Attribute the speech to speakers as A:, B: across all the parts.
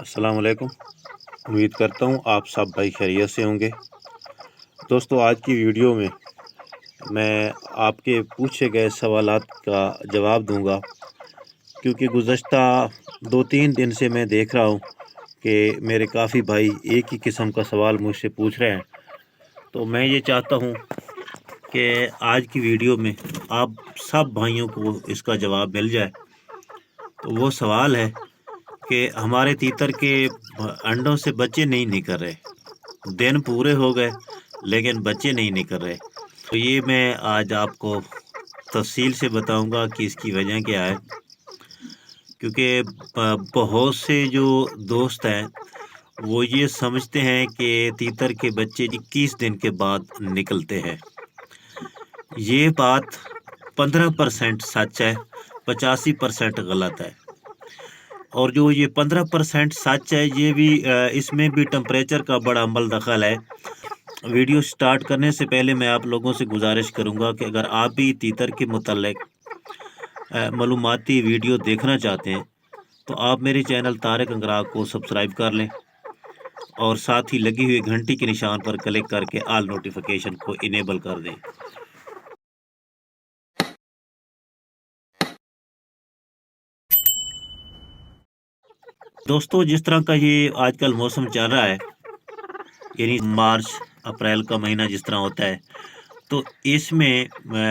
A: अस्सलाम वालेकुम। उम्मीद करता हूँ आप सब भाई खैरियत से होंगे। दोस्तों, आज की वीडियो में मैं आपके पूछे गए सवालात का जवाब दूंगा, क्योंकि गुज़श्ता 2-3 दिन से मैं देख रहा हूँ कि मेरे काफ़ी भाई एक ही किस्म का सवाल मुझसे पूछ रहे हैं। तो मैं ये चाहता हूँ कि आज की वीडियो में आप सब भाइयों को इसका जवाब मिल जाए। तो वो सवाल है कि हमारे तीतर के अंडों से बच्चे नहीं निकल रहे, दिन पूरे हो गए लेकिन बच्चे नहीं निकल रहे। तो ये मैं आज आपको तफसील से बताऊंगा कि इसकी वजह क्या है, क्योंकि बहुत से जो दोस्त हैं वो ये समझते हैं कि तीतर के बच्चे 21 दिन के बाद निकलते हैं। ये बात 15% सच है, 85% गलत है। और जो ये 15% सच है, ये भी इसमें भी टेम्परेचर का बड़ा अमल दखल है। वीडियो स्टार्ट करने से पहले मैं आप लोगों से गुजारिश करूंगा कि अगर आप भी तीतर के मुतल्लिक मालूमाती वीडियो देखना चाहते हैं तो आप मेरे चैनल तारिक अंगराग को सब्सक्राइब कर लें और साथ ही लगी हुई घंटी के निशान पर क्लिक करके ऑल नोटिफिकेशन को इनेबल कर दें। दोस्तों, जिस तरह का ये आजकल मौसम चल रहा है, यानी मार्च अप्रैल का महीना जिस तरह होता है, तो इसमें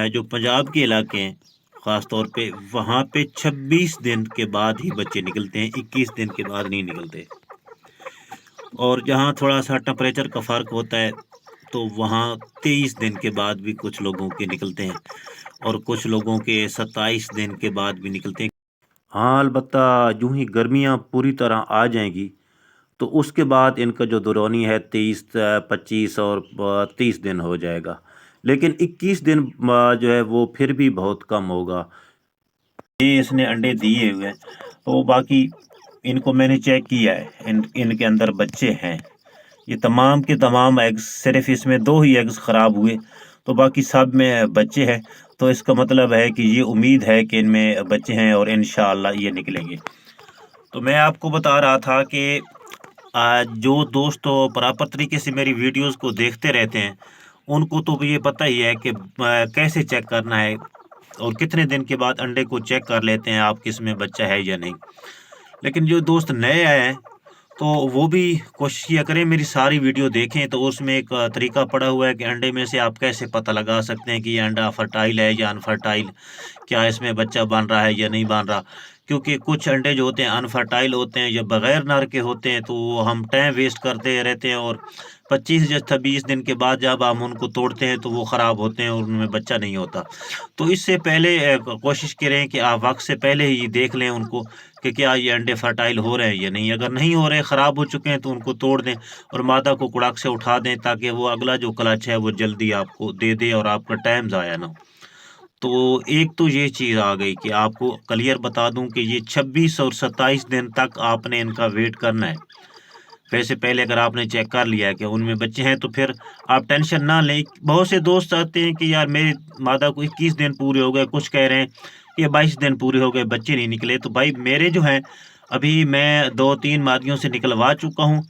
A: जो पंजाब के इलाके हैं ख़ास तौर पे, वहाँ पे 26 दिन के बाद ही बच्चे निकलते हैं, 21 दिन के बाद नहीं निकलते। और जहाँ थोड़ा सा टेम्परेचर का फ़र्क होता है तो वहाँ 23 दिन के बाद भी कुछ लोगों के निकलते हैं और कुछ लोगों के 27 दिन के बाद भी निकलते हैं। हाँ, अलबत्ता यूँ ही गर्मियाँ पूरी तरह आ जाएंगी तो उसके बाद इनका जो दौरानी है 23, 25 और 30 दिन हो जाएगा, लेकिन 21 दिन जो है वो फिर भी बहुत कम होगा। ये इसने अंडे दिए हुए हैं, तो बाकी इनको मैंने चेक किया है, इनके अंदर बच्चे हैं। ये तमाम के तमाम एग्स, सिर्फ इसमें 2 ही एग्स ख़राब हुए, तो बाकी सब में बच्चे हैं। तो इसका मतलब है कि ये उम्मीद है कि इनमें बच्चे हैं और इंशाअल्लाह ये निकलेंगे। तो मैं आपको बता रहा था कि जो दोस्त प्रॉपर तरीके से मेरी वीडियोस को देखते रहते हैं उनको तो ये पता ही है कि कैसे चेक करना है और कितने दिन के बाद अंडे को चेक कर लेते हैं आप किस में बच्चा है या नहीं। लेकिन जो दोस्त नए आए हैं तो वो भी कोशिश किया करें, मेरी सारी वीडियो देखें। तो उसमें एक तरीका पड़ा हुआ है कि अंडे में से आप कैसे पता लगा सकते हैं कि ये अंडा फर्टाइल है या अनफर्टाइल, क्या इसमें बच्चा बन रहा है या नहीं बन रहा। क्योंकि कुछ अंडे जो होते हैं अनफर्टाइल होते हैं या बगैर नर के होते हैं, तो हम टाइम वेस्ट करते रहते हैं और 25 या 26 दिन के बाद जब हम उनको तोड़ते हैं तो वो ख़राब होते हैं और उनमें बच्चा नहीं होता। तो इससे पहले कोशिश करें कि आप वक्त से पहले ही देख लें उनको कि क्या ये अंडे फर्टाइल हो रहे हैं या नहीं। अगर नहीं हो रहे, ख़राब हो चुके हैं, तो उनको तोड़ दें और मादा को कुड़ाक से उठा दें ताकि वो अगला जो क्लच है वो जल्दी आपको दे दे और आपका टाइम ज़ाया ना हो। तो एक तो ये चीज़ आ गई कि आपको क्लियर बता दूं कि ये 26 और 27 दिन तक आपने इनका वेट करना है। वैसे पहले अगर आपने चेक कर लिया है कि उनमें बच्चे हैं तो फिर आप टेंशन ना लें। बहुत से दोस्त आते हैं कि यार मेरी मादा को 21 दिन पूरे हो गए, कुछ कह रहे हैं कि 22 दिन पूरे हो गए, बच्चे नहीं निकले। तो भाई मेरे जो हैं, अभी मैं 2-3 मादियों से निकलवा चुका हूँ।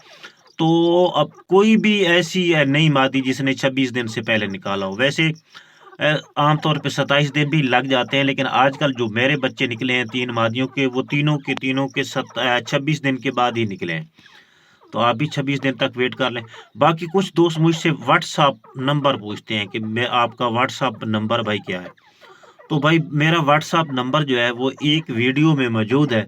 A: तो अब कोई भी ऐसी नई मादी जिसने 26 दिन से पहले निकाला हो, वैसे आमतौर पे 27 दिन भी लग जाते हैं, लेकिन आजकल जो मेरे बच्चे निकले हैं 3 मादियों के, वो तीनों के 26 दिन के बाद ही निकले हैं। तो आप भी 26 दिन तक वेट कर लें। बाकी कुछ दोस्त मुझसे व्हाट्सएप नंबर पूछते हैं कि मैं आपका व्हाट्सएप नंबर भाई क्या है? तो भाई मेरा व्हाट्सएप नंबर जो है वो एक वीडियो में मौजूद है।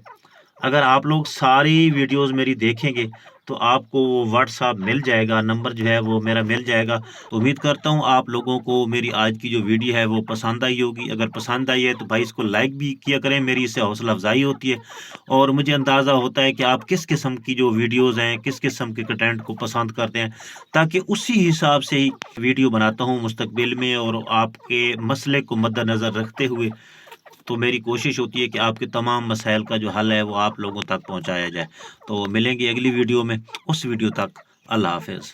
A: अगर आप लोग सारी वीडियोस मेरी देखेंगे तो आपको वो व्हाट्सएप मिल जाएगा, नंबर जो है वो मेरा मिल जाएगा। तो उम्मीद करता हूँ आप लोगों को मेरी आज की जो वीडियो है वो पसंद आई होगी। अगर पसंद आई है तो भाई इसको लाइक भी किया करें, मेरी इससे हौसला अफजाई होती है और मुझे अंदाज़ा होता है कि आप किस किस्म की जो वीडियोस हैं, किस किस्म के कंटेंट को पसंद करते हैं, ताकि उसी हिसाब से ही वीडियो बनाता हूँ मुस्तकबिल में। और आपके मसले को मद्देनज़र रखते हुए तो मेरी कोशिश होती है कि आपके तमाम मसाइल का जो हल है वो आप लोगों तक पहुँचाया जाए। तो मिलेंगे अगली वीडियो में, उस वीडियो तक अल्लाह हाफ़िज़।